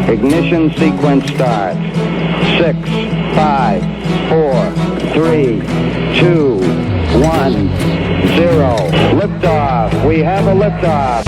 Ignition sequence starts. 6, 5, 4, 3, 2, 1, 0. Liftoff. We have a liftoff.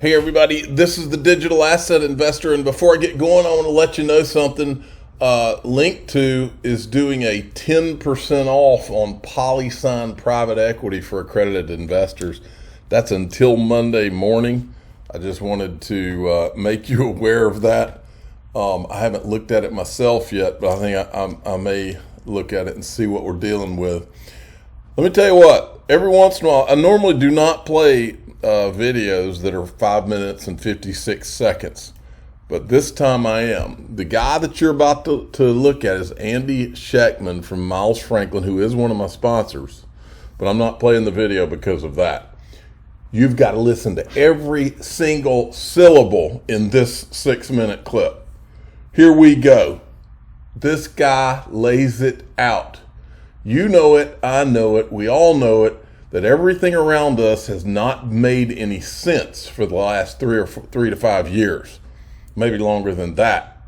Hey everybody, this is the Digital Asset Investor, and before I get going, I want to let you know something. Link2 is doing a 10% off on PolySign private equity for accredited investors. That's until Monday morning. I just wanted to make you aware of that. I haven't looked at it myself yet, but I think I may look at it and see what we're dealing with. Let me tell you what, every once in a while, I normally do not play videos that are 5 minutes and 56 seconds. But this time I am. The guy that you're about to look at is Andy Schechtman from Miles Franklin, who is one of my sponsors. But I'm not playing the video because of that. You've got to listen to every single syllable in this 6-minute clip. Here we go. This guy lays it out. You know it, I know it, we all know it, that everything around us has not made any sense for the last 3 to 5 years. Maybe longer than that.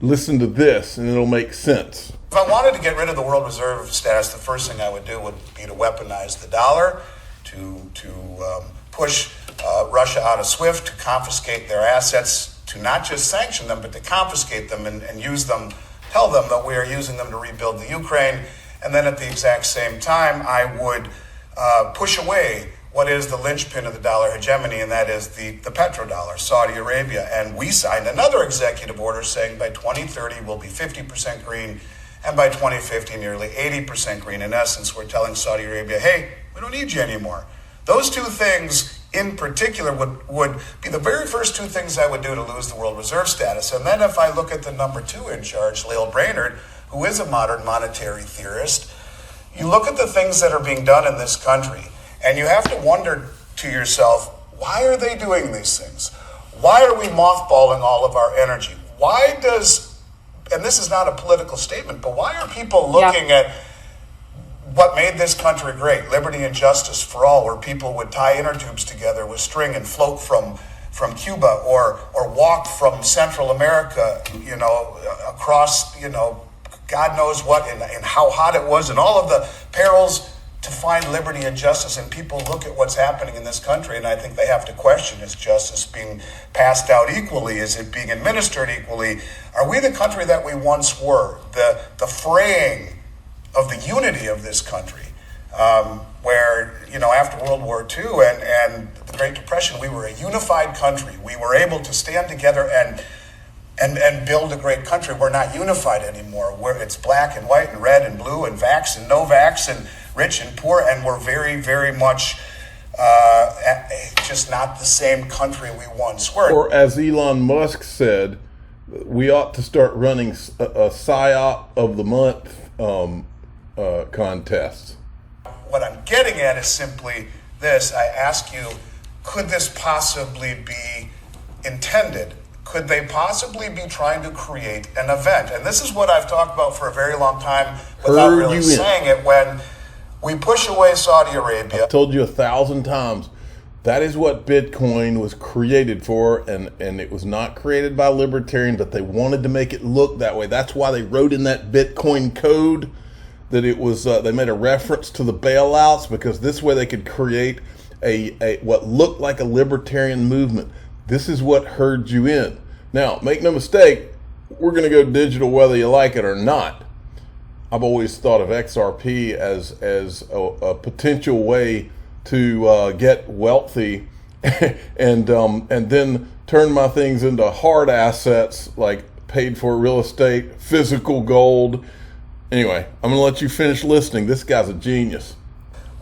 Listen to this and it'll make sense. If I wanted to get rid of the world reserve status, the first thing I would do would be to weaponize the dollar, to push Russia out of SWIFT, to confiscate their assets, to not just sanction them, but to confiscate them and use them, tell them that we are using them to rebuild the Ukraine. And then at the exact same time, I would push away what is the linchpin of the dollar hegemony, and that is the PetroDollar, Saudi Arabia. And we signed another executive order saying by 2030 we'll be 50% green, and by 2050 nearly 80% green. In essence, we're telling Saudi Arabia, hey, we don't need you anymore. Those two things in particular would be the very first two things I would do to lose the world reserve status. And then if I look at the number two in charge, Lael Brainerd, who is a modern monetary theorist, you look at the things that are being done in this country, and you have to wonder to yourself, why are they doing these things? Why are we mothballing all of our energy? Why does, and this is not a political statement, but why are people looking at what made this country great, liberty and justice for all, where people would tie inner tubes together with string and float from Cuba or walk from Central America, across, God knows what, and how hot it was, and all of the perils to find liberty and justice. And people look at what's happening in this country, and I think they have to question, is justice being passed out equally? Is it being administered equally? Are we the country that we once were? The fraying of the unity of this country, where, after World War II and the Great Depression, we were a unified country. We were able to stand together and build a great country. We're not unified anymore. It's black and white and red and blue and vax and no vax and rich and poor, and we're very, very much just not the same country we once were. Or as Elon Musk said, we ought to start running a PSYOP of the month contest. What I'm getting at is simply this. I ask you, could this possibly be intended? Could they possibly be trying to create an event? And this is what I've talked about for a very long time without really saying it. When we push away Saudi Arabia. I've told you 1,000 times, that is what Bitcoin was created for, and it was not created by libertarians, but they wanted to make it look that way. That's why they wrote in that Bitcoin code that it was, they made a reference to the bailouts, because this way they could create a what looked like a libertarian movement. This is what herd you in. Now, make no mistake, we're going to go digital whether you like it or not. I've always thought of XRP as a potential way to get wealthy and then turn my things into hard assets like paid for real estate, physical gold. Anyway, I'm going to let you finish listening. This guy's a genius.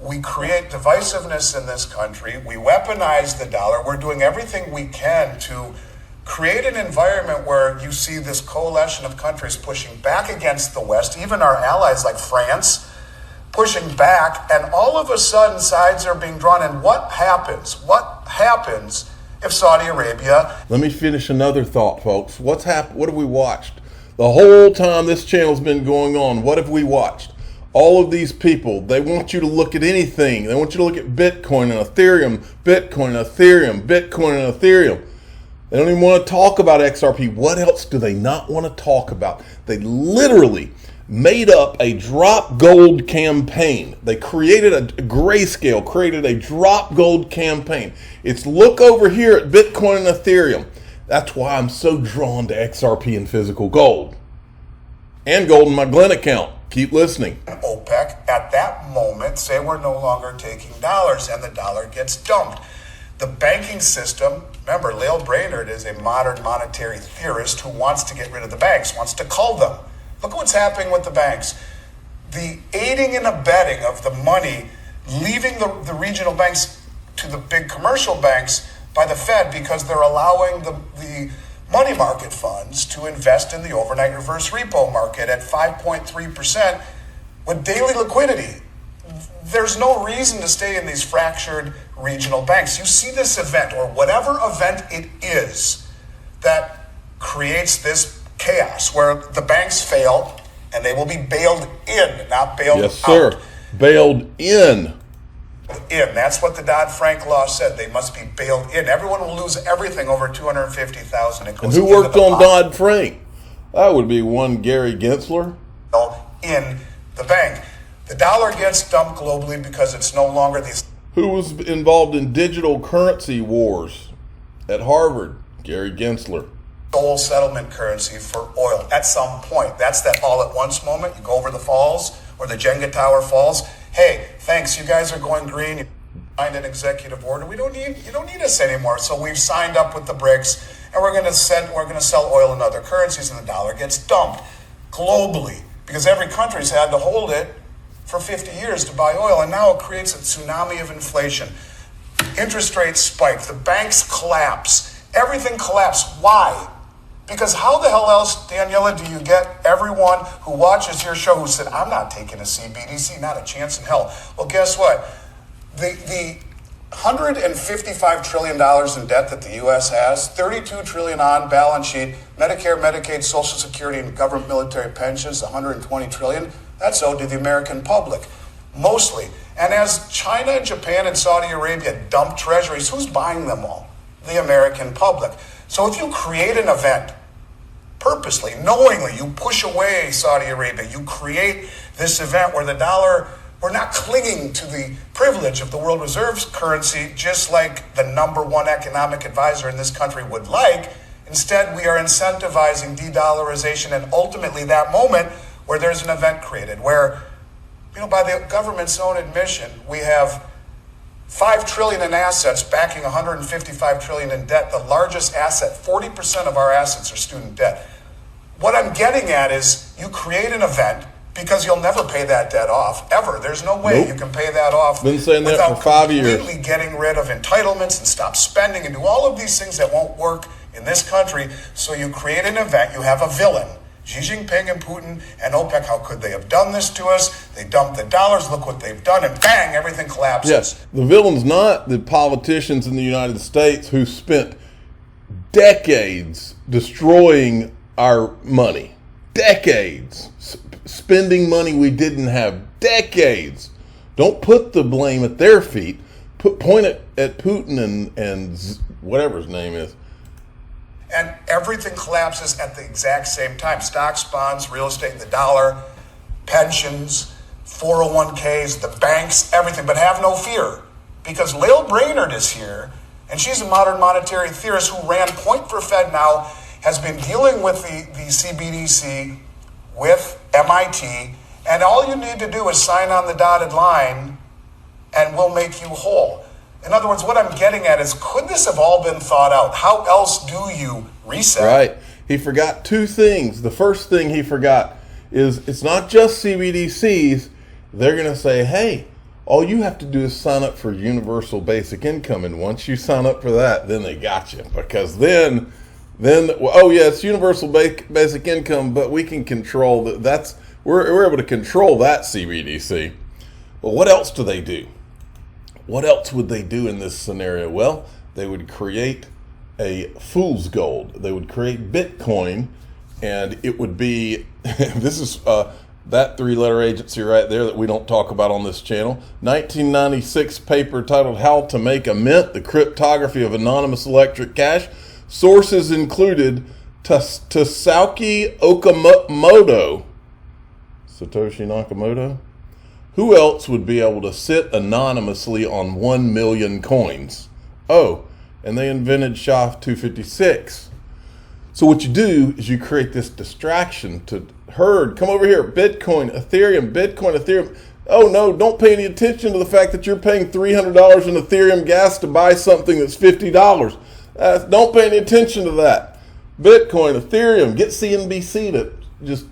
We create divisiveness in this country. We weaponize the dollar. We're doing everything we can to create an environment where you see this coalition of countries pushing back against the West, even our allies like France, pushing back, and all of a sudden sides are being drawn. And what happens? What happens if Saudi Arabia... Let me finish another thought, folks. What have we watched? The whole time this channel's been going on, what have we watched? All of these people, they want you to look at anything. They want you to look at Bitcoin and Ethereum, Bitcoin and Ethereum, Bitcoin and Ethereum. They don't even want to talk about XRP. What else do they not want to talk about? They literally made up a drop gold campaign. They created a Grayscale, created a drop gold campaign. It's look over here at Bitcoin and Ethereum. That's why I'm so drawn to XRP and physical gold. And gold in my Glen account. Keep listening. OPEC at that moment say we're no longer taking dollars, and the dollar gets dumped. The banking system, remember, Lael Brainerd is a modern monetary theorist who wants to get rid of the banks, wants to cull them. Look at what's happening with the banks. The aiding and abetting of the money leaving the regional banks to the big commercial banks by the Fed, because they're allowing the money market funds to invest in the overnight reverse repo market at 5.3% with daily liquidity. There's no reason to stay in these fractured regional banks. You see this event, or whatever event it is, that creates this chaos where the banks fail and they will be bailed in, not bailed out. Yes, sir. Bailed in. That's what the Dodd-Frank law said. They must be bailed in. Everyone will lose everything over $250,000. And who worked on Dodd-Frank? That would be one Gary Gensler. In the bank. The dollar gets dumped globally because it's no longer these. Who was involved in digital currency wars at Harvard? Gary Gensler. Sole settlement currency for oil at some point. That's that all-at-once moment. You go over the falls or the Jenga tower falls. Hey, thanks. You guys are going green. You signed an executive order. You don't need us anymore. So we've signed up with the BRICS, and we're going to sell oil and other currencies, and the dollar gets dumped globally because every country's had to hold it for 50 years to buy oil, and now it creates a tsunami of inflation. Interest rates spike. The banks collapse. Everything collapsed. Why? Because how the hell else, Daniela, do you get everyone who watches your show who said, I'm not taking a CBDC, not a chance in hell? Well, guess what? The $155 trillion in debt that the U.S. has, $32 trillion on balance sheet, Medicare, Medicaid, Social Security, and government military pensions, $120 trillion, that's owed to the American public, mostly. And as China and Japan and Saudi Arabia dump treasuries, who's buying them all? The American public. So if you create an event, purposely, knowingly, you push away Saudi Arabia, you create this event where the dollar, we're not clinging to the privilege of the world reserve currency, just like the number one economic advisor in this country would like. Instead, we are incentivizing de-dollarization, and ultimately that moment where there's an event created, where, by the government's own admission, we have $5 trillion in assets backing $155 trillion in debt, the largest asset. 40% of our assets are student debt. What I'm getting at is you create an event because you'll never pay that debt off, ever. There's no way you can pay that off Been saying that without for 5 years. completely getting rid of entitlements and stop spending and do all of these things that won't work in this country. So you create an event, you have a villain. Xi Jinping and Putin and OPEC, how could they have done this to us? They dumped the dollars, look what they've done, and bang, everything collapses. Yes, the villain's not the politicians in the United States who spent decades destroying our money. Decades. Spending money we didn't have. Decades. Don't put the blame at their feet. Point it at Putin and whatever his name is. And everything collapses at the exact same time. Stocks, bonds, real estate, the dollar, pensions, 401ks, the banks, everything. But have no fear, because Lael Brainerd is here, and she's a modern monetary theorist who ran Point for Fed now, has been dealing with the CBDC with MIT, and all you need to do is sign on the dotted line, and we'll make you whole. In other words, what I'm getting at is, could this have all been thought out? How else do you reset? Right. He forgot two things. The first thing he forgot is it's not just CBDCs. They're going to say, hey, all you have to do is sign up for universal basic income. And once you sign up for that, then they got you. Because then oh, yeah, it's universal basic income, but we can control that. We're able to control that CBDC. Well, what else do they do? What else would they do in this scenario? Well, they would create a fool's gold. They would create Bitcoin And it would be, this is that three-letter agency right there that we don't talk about on this channel. 1996 paper titled How to Make a Mint, the Cryptography of Anonymous Electric Cash. Sources included Satoshi Okamoto. Satoshi Nakamoto? Who else would be able to sit anonymously on 1 million coins? Oh, and they invented SHA-256. So what you do is you create this distraction to herd. Come over here, Bitcoin, Ethereum, Bitcoin, Ethereum. Oh no, don't pay any attention to the fact that you're paying $300 in Ethereum gas to buy something that's $50. Don't pay any attention to that. Bitcoin, Ethereum, get CNBC to just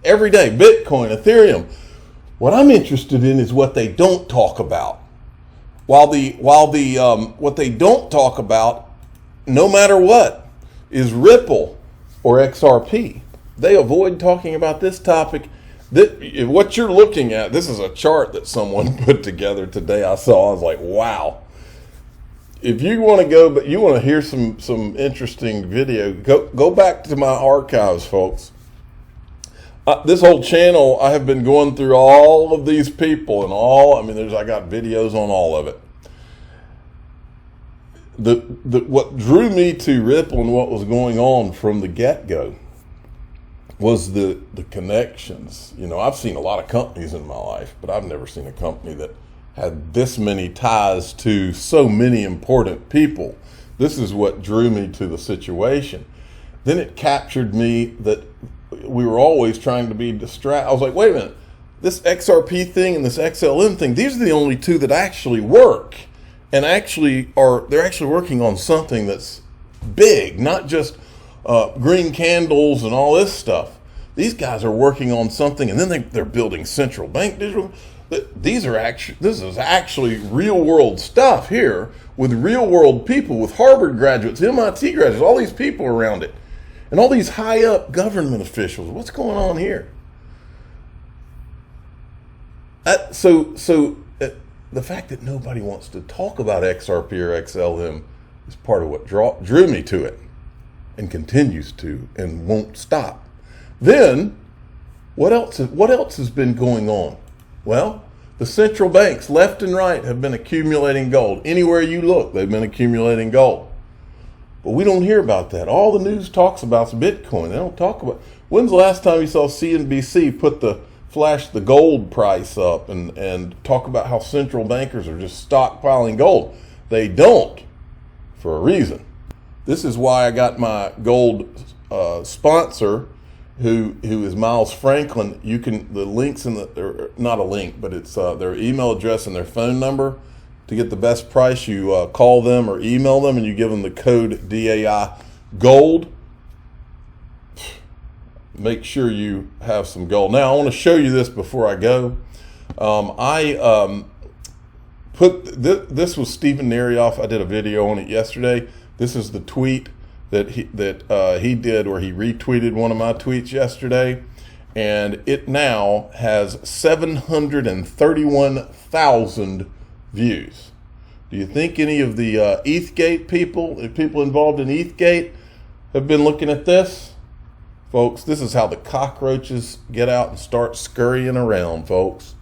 every day, Bitcoin, Ethereum. What I'm interested in is what they don't talk about. What they don't talk about, no matter what, is Ripple or XRP. They avoid talking about this topic. What you're looking at, this is a chart that someone put together today. I was like, wow. If you want to go, but you want to hear some interesting video, go back to my archives, folks. This whole channel, I have been going through all of these people and I got videos on all of it. What drew me to Ripple and what was going on from the get-go was the connections. I've seen a lot of companies in my life, but I've never seen a company that had this many ties to so many important people. This is what drew me to the situation. Then it captured me that we were always trying to be distracted. I was like, wait a minute, this XRP thing and this XLM thing, these are the only two that actually work. And they're actually working on something that's big, not just green candles and all this stuff. These guys are working on something, and then they're building central bank digital. This is actually real world stuff here with real world people, with Harvard graduates, MIT graduates, all these people around it, and all these high up government officials. What's going on here? The fact that nobody wants to talk about XRP or XLM is part of what drew me to it, and continues to, and won't stop. Then, what else has been going on? Well, the central banks, left and right, have been accumulating gold. Anywhere you look, they've been accumulating gold. But we don't hear about that. All the news talks about is Bitcoin. They don't talk about. When's the last time you saw CNBC flash the gold price up and talk about how central bankers are just stockpiling gold? They don't, for a reason. This is why I got my gold sponsor, who is Miles Franklin. The links not a link, but it's their email address and their phone number. To get the best price, you call them or email them, and you give them the code DAI GOLD. Make sure you have some gold. Now, I want to show you this before I go. This was Stephen Narioff. I did a video on it yesterday. This is the tweet that he did, where he retweeted one of my tweets yesterday, and it now has 731,000 views. Do you think any of the ETHgate people involved in ETHgate, have been looking at this? Folks, this is how the cockroaches get out and start scurrying around, folks.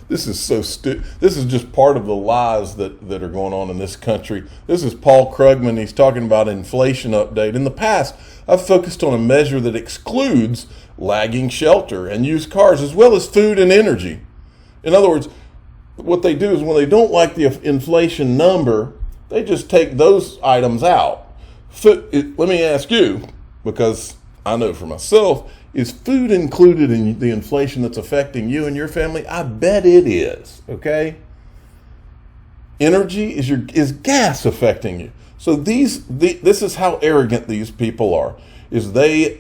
This is so stupid. This is just part of the lies that are going on in this country. This is Paul Krugman. He's talking about inflation update. In the past, I've focused on a measure that excludes lagging shelter and used cars, as well as food and energy. In other words, what they do is when they don't like the inflation number, they just take those items out. Let me ask you, because I know for myself, is food included in the inflation that's affecting you and your family? I bet it is, okay? Energy, is gas affecting you? So this is how arrogant these people are, is they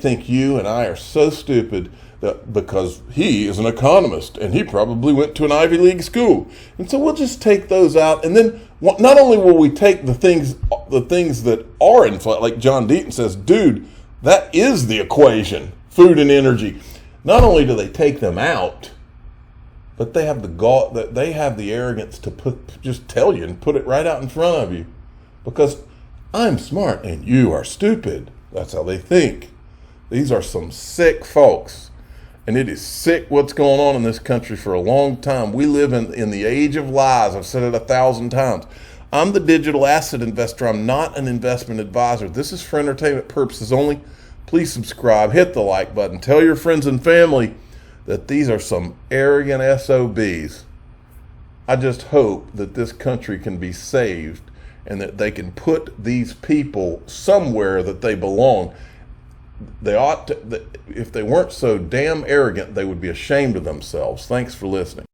think you and I are so stupid that because he is an economist and he probably went to an Ivy League school. And so we'll just take those out, and then not only will we take the things that are inflated, like John Deaton says, dude, that is the equation, food and energy. Not only do they take them out, but they have the arrogance to just tell you and put it right out in front of you. Because I'm smart and you are stupid. That's how they think. These are some sick folks. And it is sick what's going on in this country for a long time. We live in the age of lies. I've said it 1,000 times. I'm the digital asset investor. I'm not an investment advisor. This is for entertainment purposes only. Please subscribe, hit the like button, tell your friends and family that these are some arrogant SOBs. I just hope that this country can be saved and that they can put these people somewhere that they belong. They ought to, if they weren't so damn arrogant, they would be ashamed of themselves. Thanks for listening.